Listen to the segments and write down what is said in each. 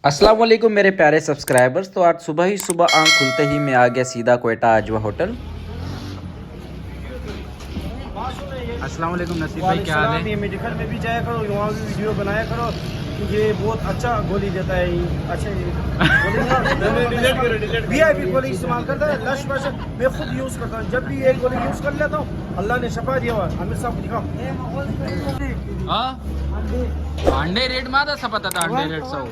अस्सलाम वालेकुम मेरे प्यारे सब्सक्राइबर्स। तो आज सुबह ही सुबह आंख खुलते ही मैं आ गया सीधा क्वेटा आजवा होटल। अस्सलाम वालेकुम नसीब भाई, क्या हाल है? ये मेडिकल में भी जाया करो, वहाँ भी वीडियो बनाया करो। ये बहुत अच्छा गोली देता है, अच्छे VIP गोली इस्तेमाल करता है। लश वश मैं खुद यूज़ करता हूँ, जब भी एक गोली यूज़ कर लेता हूँ अल्लाह ने शफा दिया हुआ। आमिर साहब दिखाओ अंडे रेट मादा सपता था, अंडे रेट सौ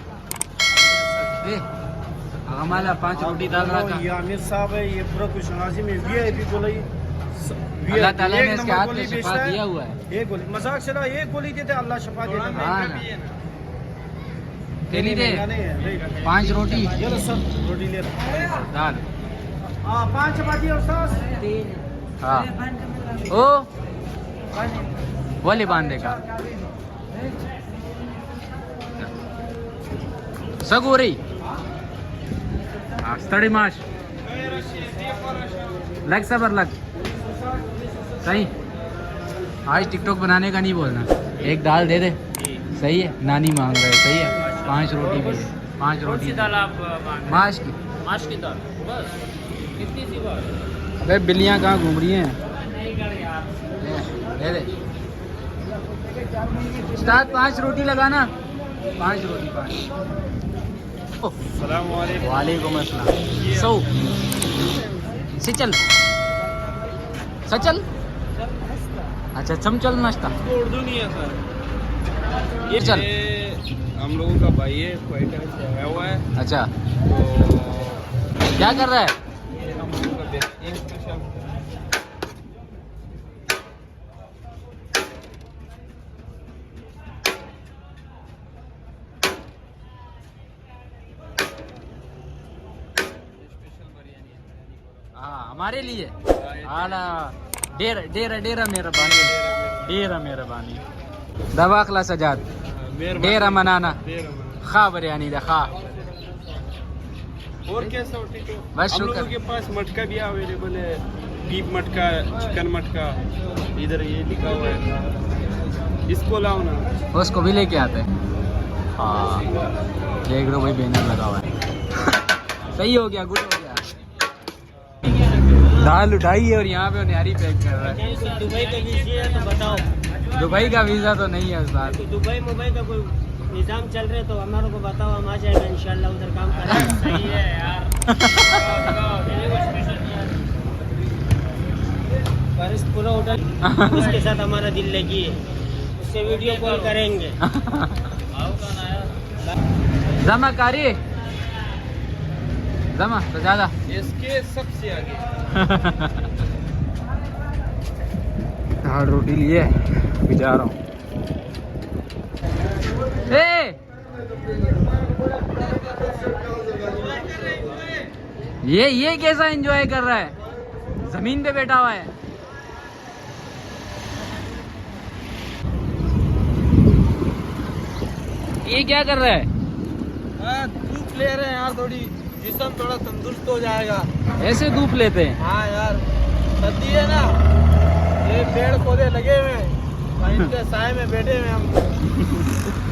हमारा 5 रोटी दाल रखा। ये आमिर साहब है, ये पूरा कुछ नाजिम है। VIP गोली अल्लाह ताला ने इसके हाथ में शफा दिया हुआ है। एक गोली मजाक चला, एक गोली देते अल्लाह शफा देता है। हाँ ना, तेरी दे 5 रोटी ये लो सब रोटी ले दाल। 5 चपाती और सॉस। हाँ ओ वाले बांधे का सग हो रही स्तड़ी माश लग सबर लग सही। आज टिकटॉक बनाने का नहीं बोलना, एक दाल दे दे। सही है, नानी मांग रहे, सही है। 5 रोटी भी है, 5 रोटी दाल आप माश की दाल बस। कितनी सी बात? अबे बिल्लियाँ कहाँ घूम रही हैं? दे दे स्टार्ट। 5 रोटी लगाना, 5 रोटी 5। वालेकुम अस्सलाम। सो सिचल सचल अच्छा चमचल नाश्ता उर्दू नहीं है सर। ये चल हम लोगों का भाई है, क्वेटा से आया हुआ है। अच्छा तो क्या कर रहा है? ये हम लोगों का बेहतरीन स्पेशल हाँ हमारे लिए आला डेरा डेरा डेरा मेहरबानी, डेरा मेहरबानी दवाखला सजाद डेरा मनाना खा बिरयानी दा खा। और कैसा हो? ठीक हो? बस हम लोगों शुक्र। के पास मटका भी अवेलेबल है, बीफ मटका, चिकन मटका। इधर ये लिखा हुआ है, इसको लाओ ना। उसको भी लेके आते हैं। हाँ देख लो भाई, बैनर लगा हुआ है। सही हो गया, गुड हो गया। दाल उठाई है और यहाँ पे न्यारी पैक कर रहा है। दुबई का वीज़ा है तो बताओ। दुबई का वीज़ा तो नहीं है उस्ताद। दुबई मुंबई का कोई निज़ाम चल रहा है तो हमारे को बताओ, हम आ जाएगा इंशाल्लाह उधर काम करेंगे। सही है यार। बारिश पूरा होटल उसके साथ हमारा दिल लगी है, उससे वीडियो कॉल करेंगे। जमा कारी जमा तो ज्यादा इसके सबसे आगे दाल रोटी लिए अभी जा रहा हूँ। ये कैसा एंजॉय कर रहा है? जमीन पे बैठा हुआ है। ये क्या कर रहा है? धूप ले रहे हैं यार, थोड़ी जिस्म थोड़ा तंदुरुस्त हो जाएगा। ऐसे धूप लेते हैं? हाँ यार, सर्दी है ना, ये पेड़ पौधे लगे हुए हैं, इनके साए में बैठे हुए हम,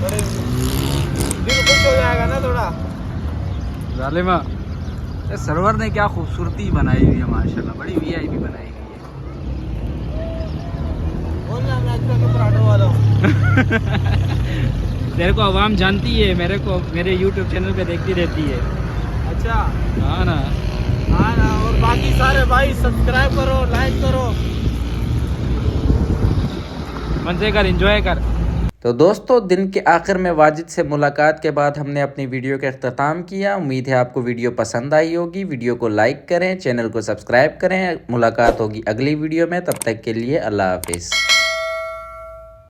थोड़े दिल खुश हो जाएगा ना थोड़ा। जालिमा ये सरवर ने क्या खूबसूरती बनाई हुई है माशाल्लाह, बड़ी VIP बनाई हुई बोलना मैं आज का पराठों वाला हूँ। तेरे को आवाम जानती है, मेरे को मेरे YouTube चैनल पे देखती रहती है। अच्छा हाँ ना, हाँ ना, और बाकी सारे भाई सब्सक्राइब करो, लाइक करो, मजे कर, एंजॉय कर। तो दोस्तों दिन के आखिर में वाजिद से मुलाकात के बाद हमने अपनी वीडियो का इख्तिताम किया। उम्मीद है आपको वीडियो पसंद आई होगी। वीडियो को लाइक करें, चैनल को सब्सक्राइब करें। मुलाकात होगी अगली वीडियो में, तब तक के लिए अल्लाह हाफिज़।